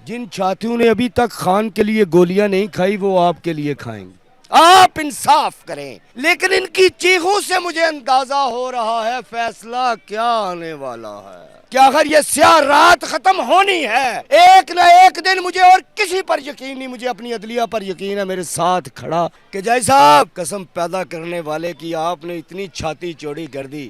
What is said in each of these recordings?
جن چھاتیوں نے ابھی تک خان کے لیے گولیاں نہیں کھائی وہ آپ کے لیے کھائیں گے. آپ انصاف کریں. لیکن ان کی چیخوں سے مجھے اندازہ ہو رہا ہے فیصلہ کیا آنے والا ہے. کہ اگر یہ سیاہ رات ختم ہونی ہے ایک نہ ایک دن مجھے اور کسی پر یقین نہیں, مجھے اپنی عدلیہ پر یقین ہے میرے ساتھ کھڑا کہ جائی صاحب قسم پیدا کرنے والے کی آپ نے اتنی چھاتی چوڑی کر دی,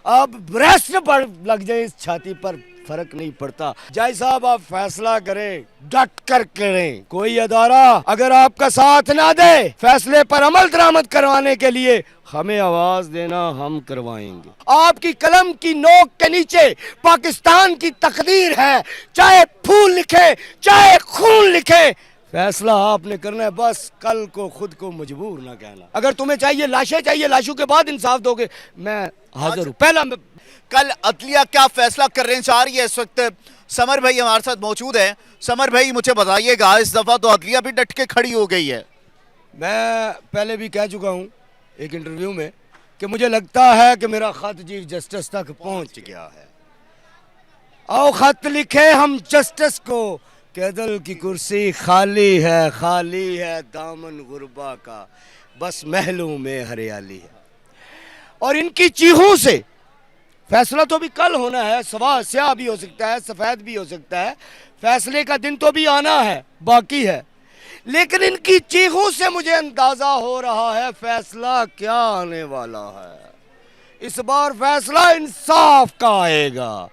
اب بریسٹ پر لگ جائے اس چھاتی پر فرق نہیں پڑتا. جائی صاحب آپ فیصلہ کریں, ڈٹ کر کریں. کوئی ادارہ اگر آپ کا ساتھ نہ دے فیصلے پر عمل درآمد کروانے کے لیے ہمیں آواز دینا, ہم کروائیں گے. آپ کی قلم کی نوک کے نیچے پاکستان کی تقدیر ہے, چاہے پھول لکھے چاہے خون لکھے, فیصلہ آپ نے کرنا ہے. بس کل کو خود کو مجبور نہ کہنا. اگر تمہیں چاہیے لاشیں چاہیے, لاشوں کے بعد انصاف دو گے, میں حاضر ہوں. پہلا کل عدلیہ کیا فیصلہ کرنے چاہ رہی ہے؟ اس وقت سمر بھائی ہمارے ساتھ موجود ہیں. سمر بھائی مجھے بتائیے گا, اس دفعہ تو عدلیہ بھی ڈٹ کے کھڑی ہو گئی ہے. میں پہلے بھی کہہ چکا ہوں ایک انٹرویو میں کہ مجھے لگتا ہے کہ میرا خط چیف جسٹس تک پہنچ گیا ہے. آؤ خط لکھے ہم جسٹس کو کہ عدل کی کرسی خالی ہے دامن غربا کا, بس محلوں میں ہریالی ہے. اور ان کی چیخوں سے فیصلہ تو بھی کل ہونا ہے, سیاہ بھی ہو سکتا ہے سفید بھی ہو سکتا ہے, فیصلے کا دن تو بھی آنا ہے باقی ہے. لیکن ان کی چیخوں سے مجھے اندازہ ہو رہا ہے فیصلہ کیا آنے والا ہے. اس بار فیصلہ انصاف کا آئے گا,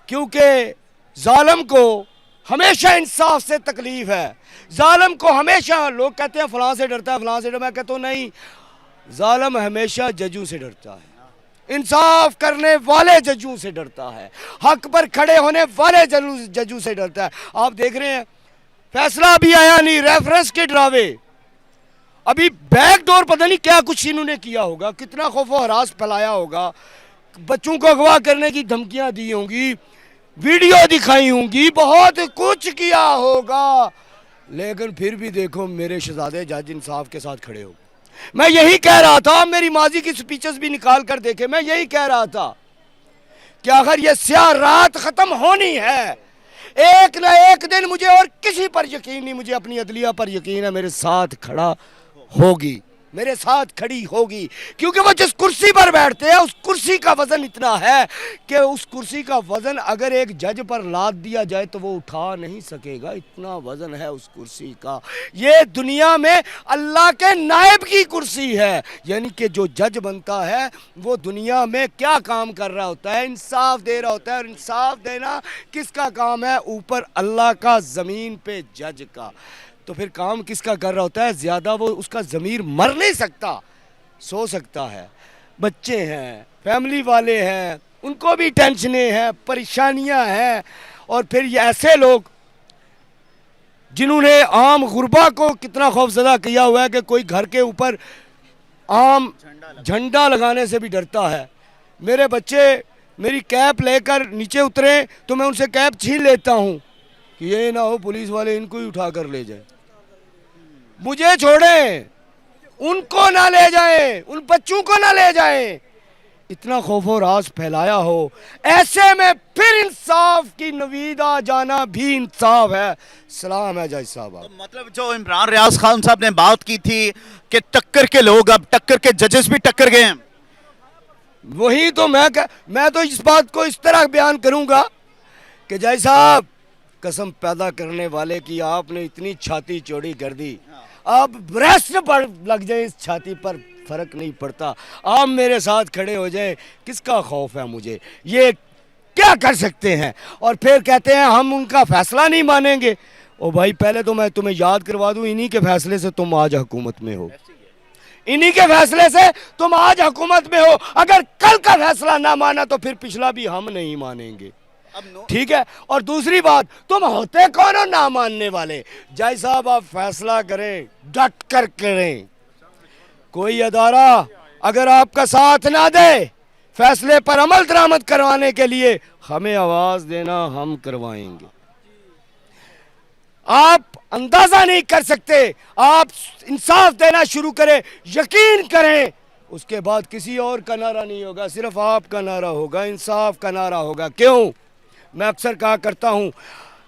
کیونکہ ظالم کو ہمیشہ انصاف سے تکلیف ہے. ظالم کو ہمیشہ لوگ کہتے ہیں فلاں سے ڈرتا ہے فلاں سے ڈرتا ہے, میں کہتا ہوں نہیں, ظالم ہمیشہ ججوں سے ڈرتا ہے, انصاف کرنے والے ججوں سے ڈرتا ہے, حق پر کھڑے ہونے والے ججوں سے ڈرتا ہے. آپ دیکھ رہے ہیں فیصلہ ابھی آیا نہیں, ریفرنس کے ڈراوے, ابھی بیک ڈور پتہ نہیں کیا کچھ انہوں نے کیا ہوگا, کتنا خوف و ہراس پھیلایا ہوگا, بچوں کو اغوا کرنے کی دھمکیاں دی ہوں گی, ویڈیو دکھائی ہوں گی, بہت کچھ کیا ہوگا. لیکن پھر بھی دیکھو میرے شہزادے جج انصاف کے ساتھ کھڑے ہو. میں یہی کہہ رہا تھا, میری ماضی کی سپیچز بھی نکال کر دیکھے, میں یہی کہہ رہا تھا کہ اگر یہ سیاہ رات ختم ہونی ہے ایک نہ ایک دن مجھے اور کسی پر یقین نہیں, مجھے اپنی عدلیہ پر یقین ہے میرے ساتھ کھڑا ہوگی, میرے ساتھ کھڑی ہوگی. کیونکہ وہ جس کرسی پر بیٹھتے ہیں اس کرسی کا وزن اتنا ہے کہ اس کرسی کا وزن اگر ایک جج پر لاد دیا جائے تو وہ اٹھا نہیں سکے گا, اتنا وزن ہے اس کرسی کا. یہ دنیا میں اللہ کے نائب کی کرسی ہے, یعنی کہ جو جج بنتا ہے وہ دنیا میں کیا کام کر رہا ہوتا ہے, انصاف دے رہا ہوتا ہے. اور انصاف دینا کس کا کام ہے؟ اوپر اللہ کا, زمین پہ جج کا. تو پھر کام کس کا کر رہا ہوتا ہے؟ زیادہ وہ اس کا ضمیر مر نہیں سکتا, سو سکتا ہے. بچے ہیں, فیملی والے ہیں, ان کو بھی ٹینشنیں ہیں, پریشانیاں ہیں. اور پھر یہ ایسے لوگ جنہوں نے عام غربا کو کتنا خوف زدہ کیا ہوا ہے کہ کوئی گھر کے اوپر عام جھنڈا لگانے سے بھی ڈرتا ہے. میرے بچے میری کیپ لے کر نیچے اترے تو میں ان سے کیپ چھین لیتا ہوں کہ یہ نہ ہو پولیس والے ان کو ہی اٹھا کر لے جائیں. مجھے چھوڑیں, ان کو نہ لے جائیں, ان بچوں کو نہ لے جائیں. اتنا خوف و راز پھیلایا ہو, ایسے میں پھر انصاف کی نوید آ جانا بھی انصاف ہے. سلام ہے جج صاحب. مطلب جو عمران ریاض خان صاحب نے بات کی تھی کہ ٹکر کے لوگ اب ٹکر کے ججز بھی ٹکر گئے ہیں, وہی تو میں تو اس بات کو اس طرح بیان کروں گا کہ جج صاحب قسم پیدا کرنے والے کی آپ نے اتنی چھاتی چوڑی کر دی, اب بریسٹ پر لگ جائے اس چھاتی پر فرق نہیں پڑتا. آپ میرے ساتھ کھڑے ہو جائیں, کس کا خوف ہے مجھے, یہ کیا کر سکتے ہیں. اور پھر کہتے ہیں ہم ان کا فیصلہ نہیں مانیں گے. او بھائی پہلے تو میں تمہیں یاد کروا دوں, انہی کے فیصلے سے تم آج حکومت میں ہو, انہی کے فیصلے سے تم آج حکومت میں ہو. اگر کل کا فیصلہ نہ مانا تو پھر پچھلا بھی ہم نہیں مانیں گے, ٹھیک ہے. اور دوسری بات, تم ہوتے کون ہو نہ ماننے والے. جج صاحب آپ فیصلہ کریں, ڈٹ کر کریں. کوئی ادارہ اگر آپ کا ساتھ نہ دے فیصلے پر عمل درآمد کروانے کے لیے ہمیں آواز دینا, ہم کروائیں گے. آپ اندازہ نہیں کر سکتے, آپ انصاف دینا شروع کریں, یقین کریں, اس کے بعد کسی اور کا نعرہ نہیں ہوگا, صرف آپ کا نعرہ ہوگا, انصاف کا نعرہ ہوگا. کیوں؟ میں اکثر کہا کرتا ہوں